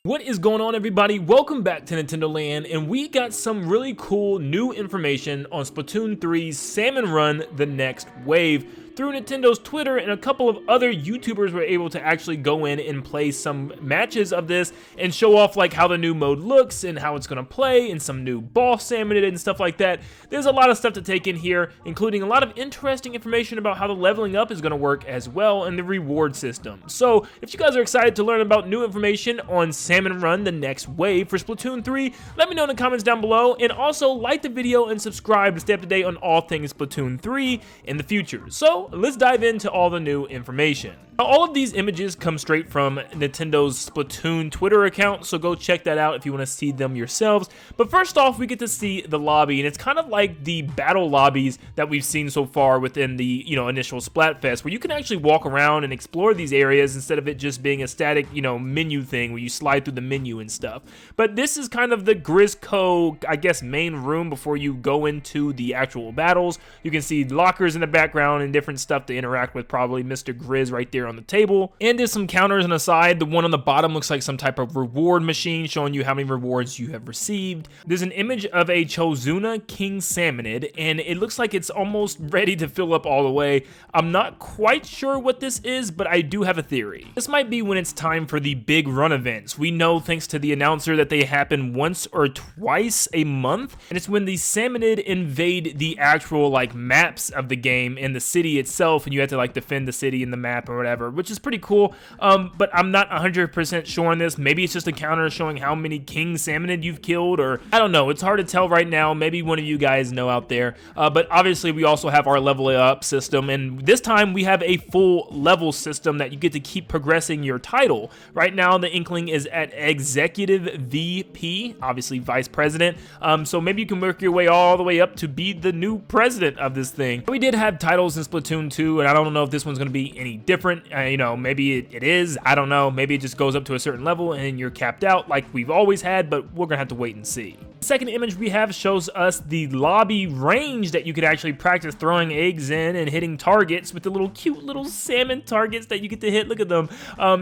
What is going on, everybody? Welcome back to Nintendo Land, and we got some really cool new information on Splatoon 3's Salmon Run the Next Wave. Through Nintendo's Twitter, and a couple of other YouTubers were able to actually go in and play some matches of this and show off like how the new mode looks and how it's going to play and some new boss Salmonid and stuff like that. There's a lot of stuff to take in here, including a lot of interesting information about how the leveling up is going to work as well and the reward system. So if you guys are excited to learn about new information on Salmon Run the Next Wave for Splatoon 3, let me know in the comments down below, and also like the video and subscribe to stay up to date on all things Splatoon 3 in the future. So let's dive into all the new information. Now, all of these images come straight from Nintendo's Splatoon Twitter account, so go check that out if you want to see them yourselves. But first off, we get to see the lobby, and it's kind of like the battle lobbies that we've seen so far within the initial Splatfest, where you can actually walk around and explore these areas instead of it just being a static menu thing where you slide through the menu and stuff. But this is kind of the Grizzco, I guess, main room before you go into the actual battles. You can see lockers in the background and different stuff to interact with, probably Mr. Grizz right there on the table. And there's some counters on the side. The one on the bottom looks like some type of reward machine showing you how many rewards you have received. There's an image of a Chozuna King Salmonid, and it looks like it's almost ready to fill up all the way. I'm not quite sure what this is, but I do have a theory. This might be when it's time for the big run events. We know, thanks to the announcer, that they happen once or twice a month, and it's when the Salmonid invade the actual maps of the game and the city itself, and you have to defend the city and the map or whatever, which is pretty cool. But I'm not 100% sure on this. Maybe it's just a counter showing how many King Salmonid you've killed, or I don't know. It's hard to tell right now. Maybe one of you guys know out there. But obviously we also have our level up system, and this time we have a full level system that you get to keep progressing your title. Right now the Inkling is at Executive VP, obviously Vice President. So maybe you can work your way all the way up to be the new president of this thing. We did have titles in Splatoon 2, and I don't know if this one's going to be any different. Maybe it is. I don't know. Maybe it just goes up to a certain level and you're capped out like we've always had, but we're going to have to wait and see. The second image we have shows us the lobby range that you could actually practice throwing eggs in and hitting targets with the little cute little salmon targets that you get to hit. Look at them.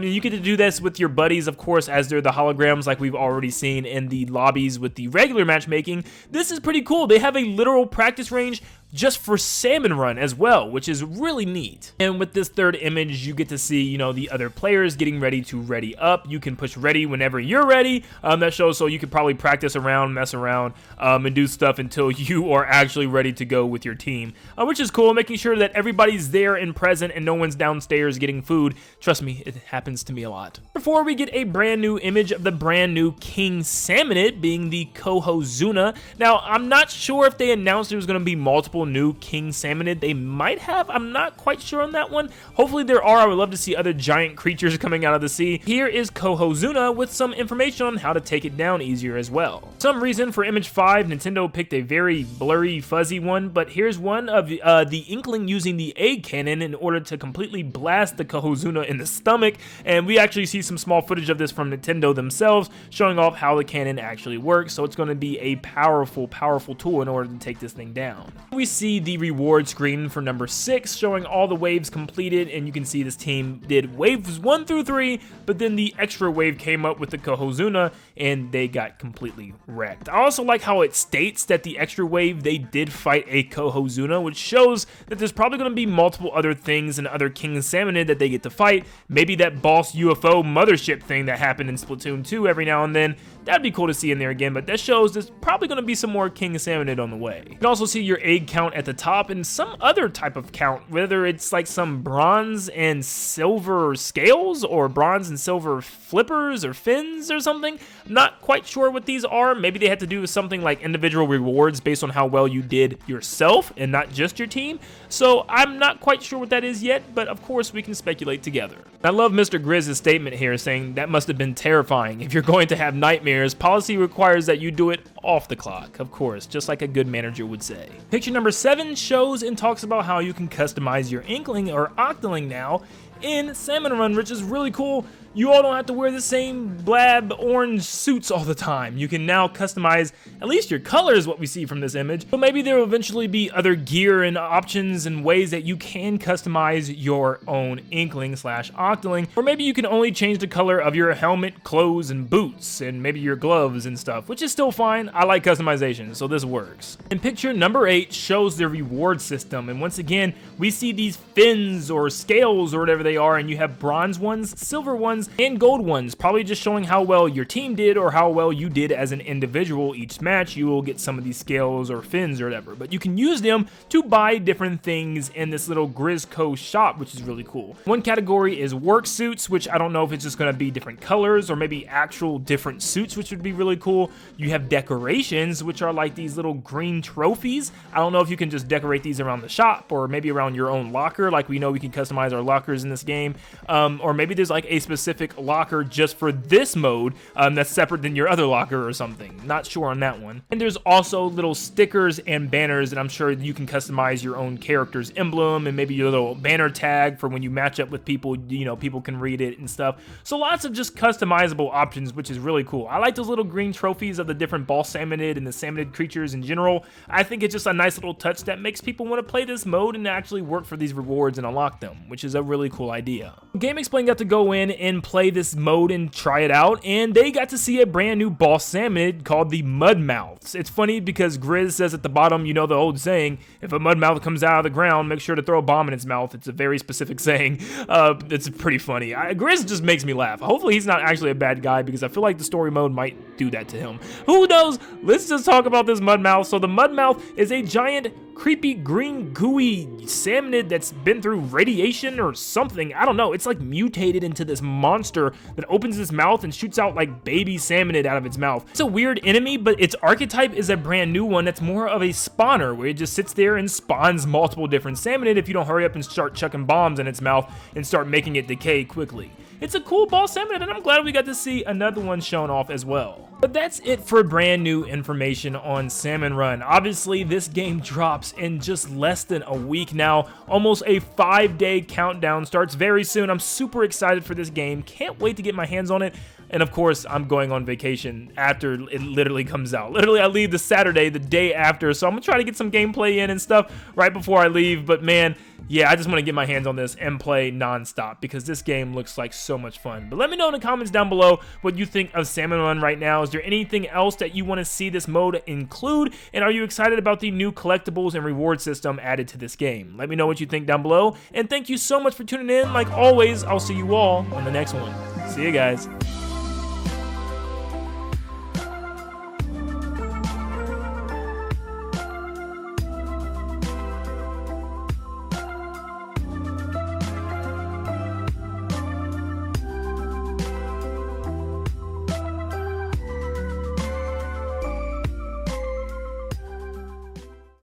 You get to do this with your buddies, of course, as they're the holograms like we've already seen in the lobbies with the regular matchmaking. This is pretty cool. They have a literal practice range just for Salmon Run as well, which is really neat. And with this third image, you get to see, the other players getting ready to ready up. You can push ready whenever you're ready. That shows so you can probably practice around, mess around, and do stuff until you are actually ready to go with your team, which is cool, making sure that everybody's there and present and no one's downstairs getting food. Trust me, it happens to me a lot. Before we get a brand new image of the brand new King Salmonid being the Chozuna. Now, I'm not sure if they announced there was going to be multiple new King Salmonid. They might have. I'm not quite sure on that one. Hopefully there are. I would love to see other giant creatures coming out of the sea. Here is Chozuna with some information on how to take it down easier as well. For some reason, for image 5, Nintendo picked a very blurry, fuzzy one, but here's one of the Inkling using the egg cannon in order to completely blast the Chozuna in the stomach, and we actually see some small footage of this from Nintendo themselves, showing off how the cannon actually works, so it's going to be a powerful, powerful tool in order to take this thing down. We see the reward screen for number 6 showing all the waves completed, and you can see this team did waves 1 through 3, but then the extra wave came up with the Chozuna and they got completely wrecked. I also like how it states that the extra wave they did fight a Chozuna, which shows that there's probably going to be multiple other things and other King Salmonid that they get to fight. Maybe that boss UFO mothership thing that happened in Splatoon 2 every now and then. That'd be cool to see in there again, but that shows there's probably going to be some more King Salmonid on the way. You can also see your egg count at the top and some other type of count, whether it's like some bronze and silver scales or bronze and silver flippers or fins or something. I'm not quite sure what these are. Maybe they had to do with something like individual rewards based on how well you did yourself and not just your team. So I'm not quite sure what that is yet, but of course we can speculate together. I love Mr. Grizz's statement here saying that must have been terrifying. If you're going to have nightmares, policy requires that you do it off the clock, of course, just like a good manager would say. Picture number 7 shows and talks about how you can customize your Inkling or Octoling now, in Salmon Run, which is really cool. You all don't have to wear the same blab orange suits all the time. You can now customize at least your color is what we see from this image, but maybe there will eventually be other gear and options and ways that you can customize your own Inkling / Octoling, or maybe you can only change the color of your helmet, clothes, and boots, and maybe your gloves and stuff, which is still fine. I like customization, so this works. And picture number 8 shows the reward system, and once again, we see these fins or scales or whatever they are, and you have bronze ones, silver ones, and gold ones, probably just showing how well your team did or how well you did as an individual. Each match you will get some of these scales or fins or whatever, but you can use them to buy different things in this little Grizco shop, which is really cool. One category is work suits, which I don't know if it's just going to be different colors or maybe actual different suits, which would be really cool. You have decorations, which are like these little green trophies. I don't know if you can just decorate these around the shop or maybe around your own locker, like we know we can customize our lockers in this game, or maybe there's like a specific locker just for this mode that's separate than your other locker or something. Not sure on that one. And there's also little stickers and banners, and I'm sure you can customize your own character's emblem and maybe your little banner tag for when you match up with people, you know, people can read it and stuff. So lots of just customizable options, which is really cool. I like those little green trophies of the different boss salmonid and the salmonid creatures in general. I think it's just a nice little touch that makes people want to play this mode and actually work for these rewards and unlock them, which is a really cool idea. Game Explain got to go in and play this mode and try it out, and they got to see a brand new boss salmonid called the Mudmouths. It's funny because Grizz says at the bottom, you know the old saying, if a mudmouth comes out of the ground, make sure to throw a bomb in its mouth. It's a very specific saying. It's pretty funny. Grizz just makes me laugh. Hopefully he's not actually a bad guy because I feel like the story mode might do that to him. Who knows? Let's just talk about this Mudmouth. So the Mudmouth is a giant creepy green gooey salmonid that's been through radiation or something. I don't know. It's like mutated into this monster that opens its mouth and shoots out like baby salmonid out of its mouth. It's a weird enemy, but its archetype is a brand new one that's more of a spawner where it just sits there and spawns multiple different salmonid if you don't hurry up and start chucking bombs in its mouth and start making it decay quickly. It's a cool boss salmonid, and I'm glad we got to see another one shown off as well. But that's it for brand new information on Salmon Run. Obviously, this game drops in just less than a week now. Almost a 5-day countdown starts very soon. I'm super excited for this game. Can't wait to get my hands on it. And of course, I'm going on vacation after it literally comes out. Literally, I leave the Saturday, the day after. So I'm going to try to get some gameplay in and stuff right before I leave. But man, yeah, I just want to get my hands on this and play nonstop because this game looks like so much fun. But let me know in the comments down below what you think of Salmon Run right now. Is there anything else that you want to see this mode include? And are you excited about the new collectibles and reward system added to this game? Let me know what you think down below. And thank you so much for tuning in. Like always, I'll see you all on the next one. See you guys.